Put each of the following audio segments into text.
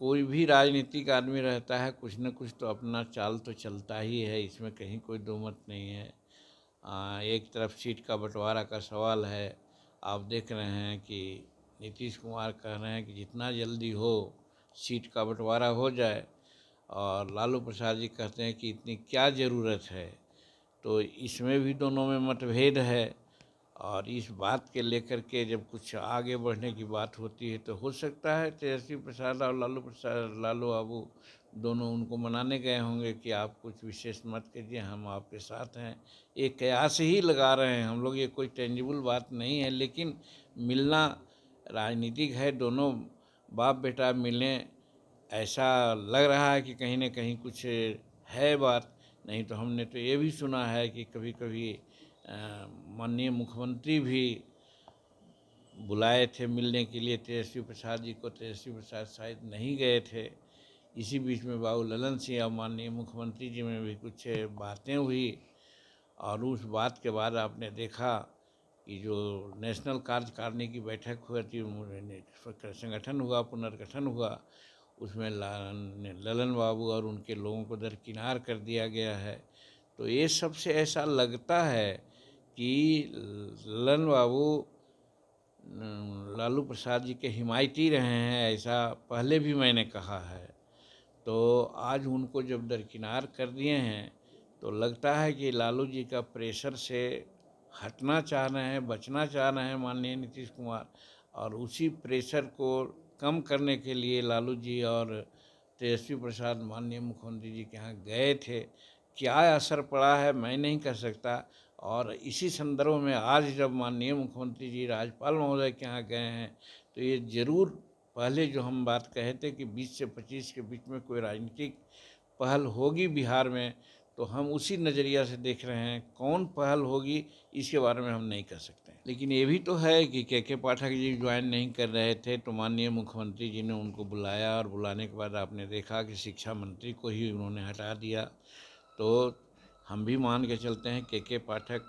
कोई भी राजनीतिक आदमी रहता है, कुछ न कुछ तो अपना चाल तो चलता ही है, इसमें कहीं कोई दो मत नहीं है। एक तरफ सीट का बंटवारा का सवाल है। आप देख रहे हैं कि नीतीश कुमार कह रहे हैं कि जितना जल्दी हो सीट का बंटवारा हो जाए, और लालू प्रसाद जी कहते हैं कि इतनी क्या ज़रूरत है। तो इसमें भी दोनों में मतभेद है, और इस बात के लेकर के जब कुछ आगे बढ़ने की बात होती है तो हो सकता है तेजस्वी प्रसाद और लालू बाबू दोनों उनको मनाने गए होंगे कि आप कुछ विशेष मत कीजिए, हम आपके साथ हैं। एक कयास ही लगा रहे हैं हम लोग, ये कोई टेंजिबल बात नहीं है, लेकिन मिलना राजनीतिक है। दोनों बाप बेटा मिलें, ऐसा लग रहा है कि कहीं न कहीं कुछ है बात। नहीं तो हमने तो ये भी सुना है कि कभी कभी माननीय मुख्यमंत्री भी बुलाए थे मिलने के लिए तेजस्वी प्रसाद जी को। तेजस्वी प्रसाद शायद नहीं गए थे। इसी बीच में बाबू ललन सिंह और माननीय मुख्यमंत्री जी में भी कुछ बातें हुई, और उस बात के बाद आपने देखा कि जो नेशनल कार्यकारिणी की बैठक हुई थी, संगठन हुआ, पुनर्गठन हुआ, उसमें ललन बाबू और उनके लोगों को दरकिनार कर दिया गया है। तो ये सबसे ऐसा लगता है कि ललन बाबू लालू प्रसाद जी के हिमायती रहे हैं, ऐसा पहले भी मैंने कहा है। तो आज उनको जब दरकिनार कर दिए हैं तो लगता है कि लालू जी का प्रेशर से हटना चाह रहे हैं, बचना चाह रहे हैं माननीय नीतीश कुमार, और उसी प्रेशर को कम करने के लिए लालू जी और तेजस्वी प्रसाद माननीय मुख्यमंत्री जी के यहाँ गए थे। क्या असर पड़ा है मैं नहीं कह सकता। और इसी संदर्भ में आज जब माननीय मुख्यमंत्री जी राज्यपाल महोदय के यहाँ गए हैं तो ये ज़रूर, पहले जो हम बात कहे थे कि 20 से 25 के बीच में कोई राजनीतिक पहल होगी बिहार में, तो हम उसी नज़रिया से देख रहे हैं। कौन पहल होगी इसके बारे में हम नहीं कह सकते, लेकिन ये भी तो है कि के पाठक जी ज्वाइन नहीं कर रहे थे तो माननीय मुख्यमंत्री जी ने उनको बुलाया, और बुलाने के बाद आपने देखा कि शिक्षा मंत्री को ही उन्होंने हटा दिया। तो हम भी मान के चलते हैं के पाठक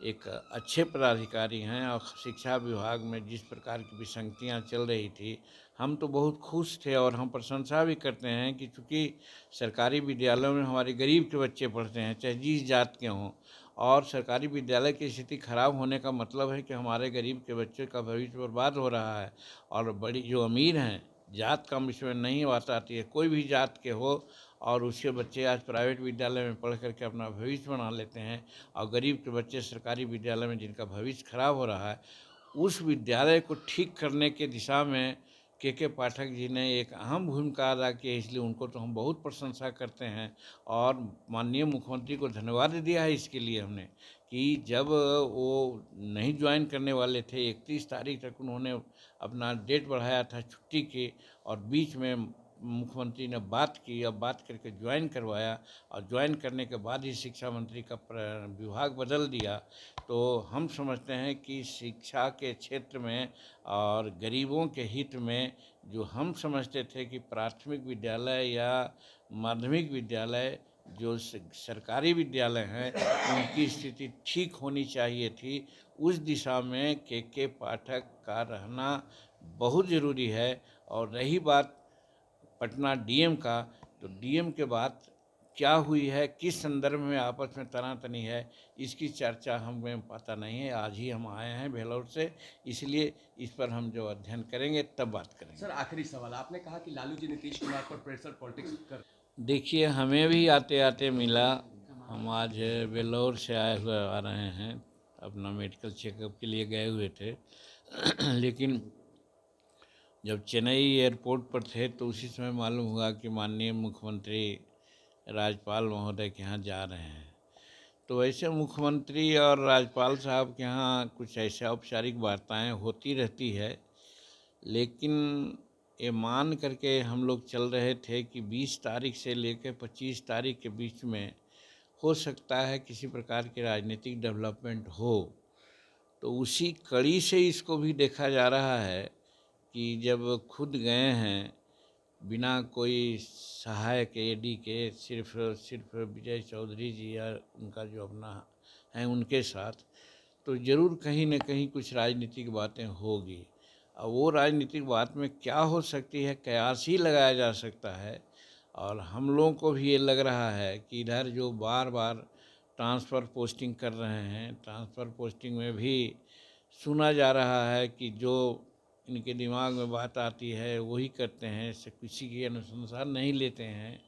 एक अच्छे पदाधिकारी हैं, और शिक्षा विभाग में जिस प्रकार की विसंगतियाँ चल रही थी, हम तो बहुत खुश थे, और हम प्रशंसा भी करते हैं कि चूँकि सरकारी विद्यालयों में हमारे गरीब के बच्चे पढ़ते हैं, चाहे जिस जात के हों, और सरकारी विद्यालय की स्थिति खराब होने का मतलब है कि हमारे गरीब के बच्चे का भविष्य बर्बाद हो रहा है। और बड़ी जो अमीर हैं, जात का इसमें नहीं बात आती है, कोई भी जात के हो, और उसके बच्चे आज प्राइवेट विद्यालय में पढ़ करके अपना भविष्य बना लेते हैं, और गरीब के बच्चे सरकारी विद्यालय में जिनका भविष्य खराब हो रहा है, उस विद्यालय को ठीक करने के दिशा में के पाठक जी ने एक अहम भूमिका अदा की है। इसलिए उनको तो हम बहुत प्रशंसा करते हैं, और माननीय मुख्यमंत्री को धन्यवाद दिया है इसके लिए हमने, कि जब वो नहीं ज्वाइन करने वाले थे 31 तारीख तक उन्होंने अपना डेट बढ़ाया था छुट्टी की, और बीच में मुख्यमंत्री ने बात की, और बात करके ज्वाइन करवाया, और ज्वाइन करने के बाद ही शिक्षा मंत्री का विभाग बदल दिया। तो हम समझते हैं कि शिक्षा के क्षेत्र में और गरीबों के हित में जो हम समझते थे कि प्राथमिक विद्यालय या माध्यमिक विद्यालय जो सरकारी विद्यालय हैं उनकी स्थिति ठीक होनी चाहिए थी, उस दिशा में के पाठक का रहना बहुत ज़रूरी है। और रही बात पटना डीएम का, तो डीएम के बाद क्या हुई है, किस संदर्भ में आपस में तनातनी है, इसकी चर्चा हमें पता नहीं है। आज ही हम आए हैं भेलोर से, इसलिए इस पर हम जो अध्ययन करेंगे तब बात करेंगे। सर, आखिरी सवाल, आपने कहा कि लालू जी नीतीश कुमार पर प्रेशर पॉलिटिक्स कर, देखिए हमें भी आते आते मिला, हम आज वेल्लोर से आए हुए आ रहे हैं, अपना मेडिकल चेकअप के लिए गए हुए थे लेकिन जब चेन्नई एयरपोर्ट पर थे तो उसी समय मालूम हुआ कि माननीय मुख्यमंत्री राज्यपाल महोदय के यहाँ जा रहे हैं। तो ऐसे मुख्यमंत्री और राज्यपाल साहब के यहाँ कुछ ऐसे औपचारिक वार्ताएं होती रहती है, लेकिन ये मान करके हम लोग चल रहे थे कि 20 तारीख से लेकर 25 तारीख के बीच में हो सकता है किसी प्रकार की राजनीतिक डेवलपमेंट हो। तो उसी कड़ी से इसको भी देखा जा रहा है कि जब खुद गए हैं बिना कोई सहायक एडी के, सिर्फ विजय चौधरी जी या उनका जो अपना है उनके साथ, तो ज़रूर कहीं न कहीं कुछ राजनीतिक बातें होगी। अब वो राजनीतिक बात में क्या हो सकती है, कयास ही लगाया जा सकता है। और हम लोगों को भी ये लग रहा है कि इधर जो बार बार ट्रांसफ़र पोस्टिंग कर रहे हैं, ट्रांसफ़र पोस्टिंग में भी सुना जा रहा है कि जो इनके दिमाग में बात आती है वही करते हैं, से किसी की अनुशंसा नहीं लेते हैं।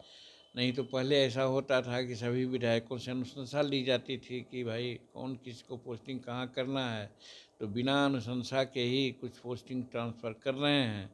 नहीं तो पहले ऐसा होता था कि सभी विधायकों से अनुशंसा ली जाती थी कि भाई कौन किसको पोस्टिंग कहाँ करना है, तो बिना अनुशंसा के ही कुछ पोस्टिंग ट्रांसफ़र कर रहे हैं।